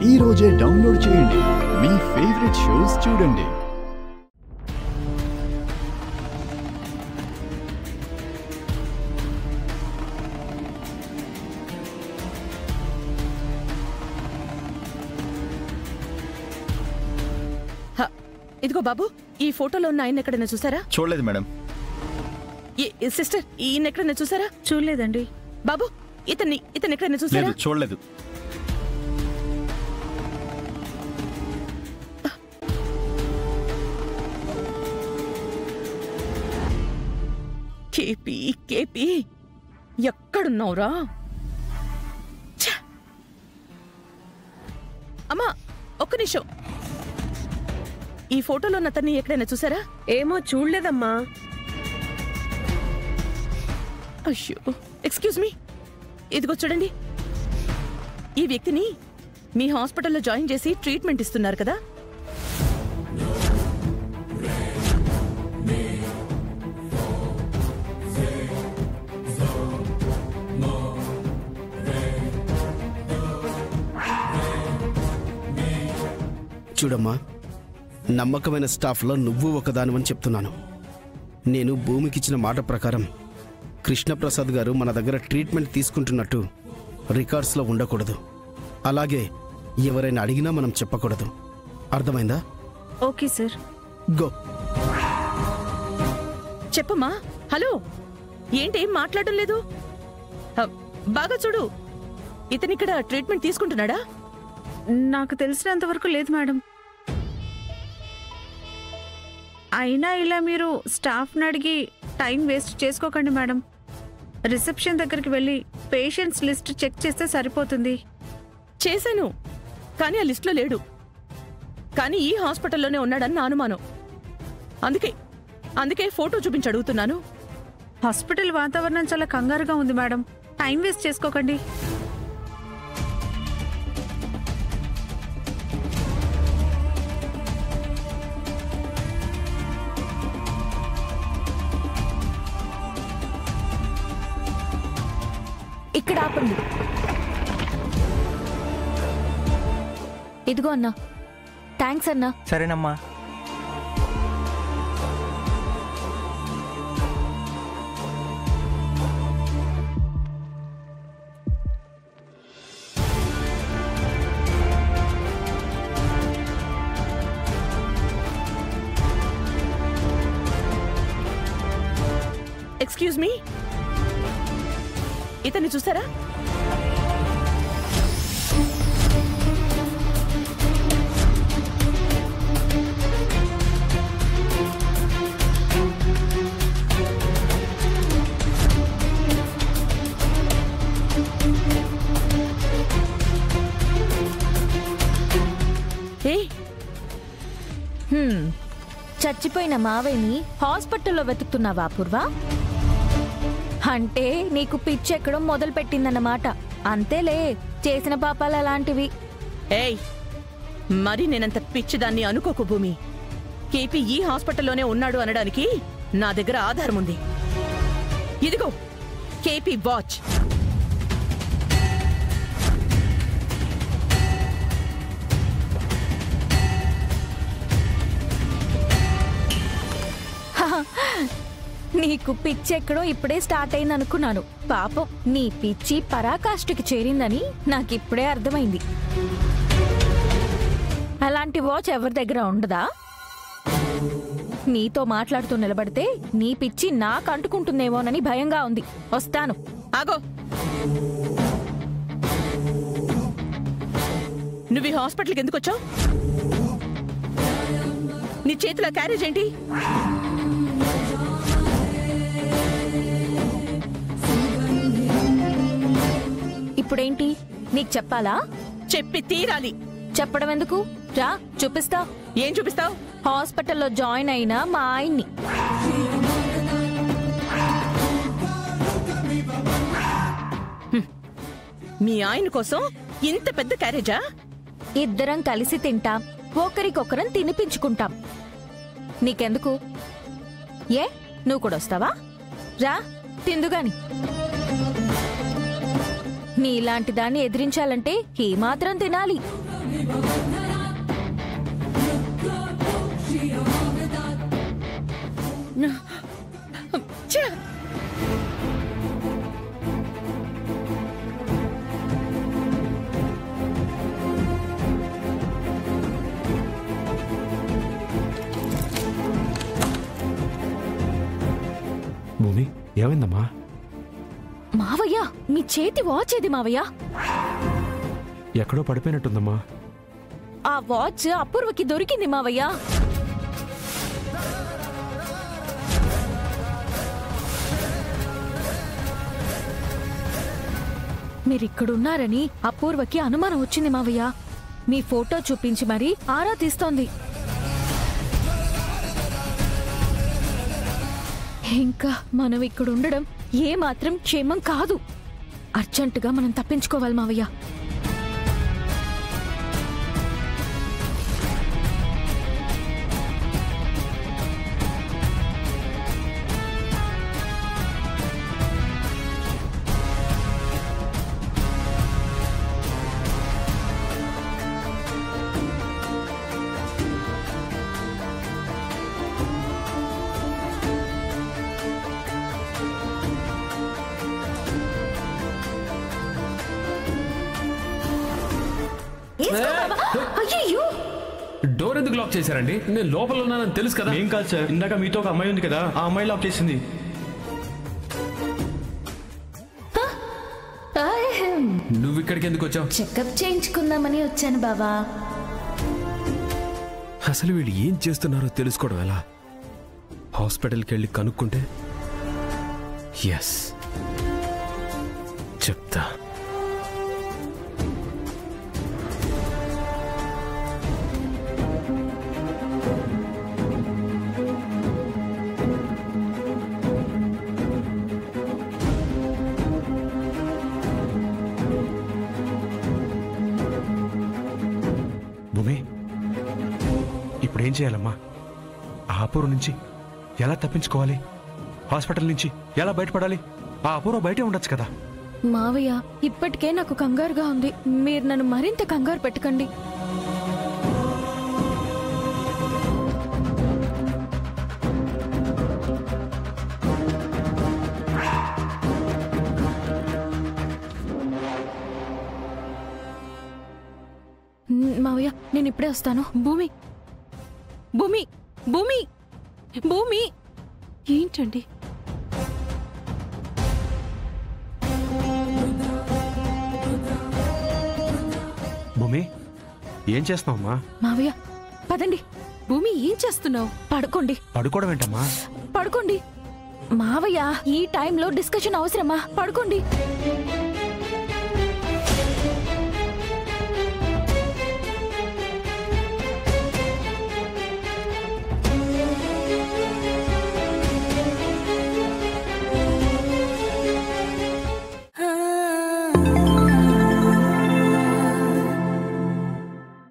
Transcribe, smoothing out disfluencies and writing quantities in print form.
ఈ రోజే డౌన్లోడ్ చేయండి. మీ ఫేవరెట్ షోస్ చూడండి. ఇదిగో బాబు, ఈ ఫోటోలో ఉన్న ఆయన ఎక్కడైనా చూసారా? చూడలేదు మేడం. సిస్టర్, ఈయన ఎక్కడైనా చూసారా? చూడలేదండి. బాబు, ఇతన్ని ఎక్కడైనా చూసారా? చూడలేదు. కేపీ కేపీ ఎక్కడున్నావురా? అమ్మా, ఒక్క నిమిషం. ఈ ఫోటోలో ఉన్న అతన్ని ఎక్కడైనా చూసారా? ఏమో చూడలేదమ్మా. అయ్యో, ఎక్స్క్యూజ్ మీ, ఇదిగో చూడండి. ఈ వ్యక్తిని మీ హాస్పిటల్లో జాయిన్ చేసి ట్రీట్మెంట్ ఇస్తున్నారు కదా? చూడమ్మా, నమ్మకమైన స్టాఫ్లో నువ్వు ఒకదానివని చెప్తున్నాను. నేను భూమికిచ్చిన మాట ప్రకారం కృష్ణప్రసాద్ గారు మన దగ్గర ట్రీట్మెంట్ తీసుకుంటున్నట్టు రికార్డ్స్లో ఉండకూడదు. అలాగే ఎవరైనా అడిగినా మనం చెప్పకూడదు. అర్థమైందా? Okay sir. గో. చెప్పమ్మా. హలో, ఏంటేం మాట్లాడడం లేదు? బాగా చూడు, ఇతనిక్కడ ట్రీట్మెంట్ తీసుకుంటున్నాడా? నాకు తెలిసినంత వరకు లేదు మేడం. అయినా ఇలా మీరు స్టాఫ్ని అడిగి టైం వేస్ట్ చేసుకోకండి మేడం. రిసెప్షన్ దగ్గరికి వెళ్ళి పేషెంట్స్ లిస్ట్ చెక్ చేస్తే సరిపోతుంది. చేశాను, కానీ ఆ లిస్టులో లేడు. కానీ ఈ హాస్పిటల్లోనే ఉన్నాడని నా అనుమానం. అందుకే ఫోటో చూపించి అడుగుతున్నాను. హాస్పిటల్ వాతావరణం చాలా కంగారుగా ఉంది మేడం. టైం వేస్ట్ చేసుకోకండి. ఇక్కడ ఆపండి. ఇదిగో అన్నా. థ్యాంక్స్ అన్నా. సరేనమ్మా. ఎక్స్క్యూజ్ మీ, ఇతన్ని చూసారా? చచ్చిపోయిన మావయ్యని హాస్పిటల్లో వెతుకుతున్నావా పూర్వ? అంటే నీకు పిచ్చి ఎక్కడం మొదలు పెట్టిందన్నమాట. అంతేలే, చేసిన పాపాలు అలాంటివి. ఏయ్, మరి నేనంత పిచ్చిదాన్ని అనుకోకు భూమి. కేపీ ఈ హాస్పిటల్లోనే ఉన్నాడు అనడానికి నా దగ్గర ఆధారం ఉంది. ఇదిగో కేపీ వాచ్. నీకు పిచ్చి ఎక్కడో ఇప్పుడే స్టార్ట్ అయింది అనుకున్నాను. పాపం, నీ పిచ్చి పరాకాష్ఠకి చేరిందని నాకిప్పుడే అర్థమైంది. అలాంటి వాచ్ ఎవరి దగ్గర ఉండదా? నీతో మాట్లాడుతూ నిలబడితే నీ పిచ్చి నాకు అంటుకుంటుందేమోనని భయంగా ఉంది. వస్తాను. ఆగో, నువ్వు ఈ హాస్పిటల్కి ఎందుకు వచ్చావు? నీ చేతిలో క్యారేజ్ ఏంటి? ఇప్పుడేంటి నీకు చెప్పాలా? చెప్పి తీరాలి. చెప్పడం ఎందుకు? రా చూపిస్తా. ఏం చూపిస్తావు? హాస్పిటల్లో జాయిన్ అయిన మా ఆయన్ని. మీ ఆయన కోసం ఇంత పెద్ద క్యారేజా? ఇద్దరం కలిసి తింటాం, ఒకరికొకరం తినిపించుకుంటాం. నీకెందుకు? ఏ, నువ్వు కూడా వస్తావా? రా తిందుగాని. నీలాంటి దాన్ని ఎదిరించాలంటే ఏమాత్రం తినాలి. ఛ! భూమి ఏమైందమ్మా? మావయ్య, మీ చేతి వాచ్ ఏది మావయ్య? ఎక్కడో పడిపోయినట్టుందమ్మా. ఆ వాచ్ అపూర్వకి దొరికింది మావయ్య. మీరిక్కడున్నారని అపూర్వకి అనుమానం వచ్చింది మావయ్య. మీ ఫోటో చూపించి మరీ ఆరా తీస్తోంది. ఇంకా మనం ఇక్కడ ఉండడం ఏమాత్రం క్షేమం కాదు. అర్జెంటుగా మనం తప్పించుకోవాలి మావయ్య. అయ్యయ్యో! డోర్ ఎందుకు లాక్ చేశారండి? నేను లోపల ఉన్నానని తెలుసు కదా. ఏం కాదు సార్, ఇందాక మీతో ఒక అమ్మాయి ఉంది కదా, ఆ అమ్మాయి లాక్ చేసింది. నువ్వు ఇక్కడికి ఎందుకు వచ్చావు? చెకప్ చేయించుకుందామని వచ్చాను బావా. అసలు వీళ్ళు ఏం చేస్తున్నారో తెలుసుకోవడం ఎలా? హాస్పిటల్కి వెళ్ళి కనుక్కుంటే ఎస్ చెప్తా. భూమి, ఇప్పుడేం చేయాలమ్మా? ఆ అపూర్వ నుంచి ఎలా తప్పించుకోవాలి? హాస్పిటల్ నుంచి ఎలా బయటపడాలి? ఆ అపూర్వ బయటే ఉండొచ్చు కదా. మావయ్య, ఇప్పటికే నాకు కంగారుగా ఉంది. మీరు నన్ను మరింత కంగారు పెట్టకండి. మావయ్య, నేను ఇప్పుడే వస్తాను. భూమి భూమి భూమి భూమి ఏంటండి? భూమి ఏం చేస్తున్నావమ్మా? మావయ్య, పదండి. భూమి ఏం చేస్తున్నావు? పడుకోండి. పడుకోవడం ఏంటమ్మా? పడుకోండి మావయ్య, ఈ టైంలో డిస్కషన్ అవసరమా? పడుకోండి.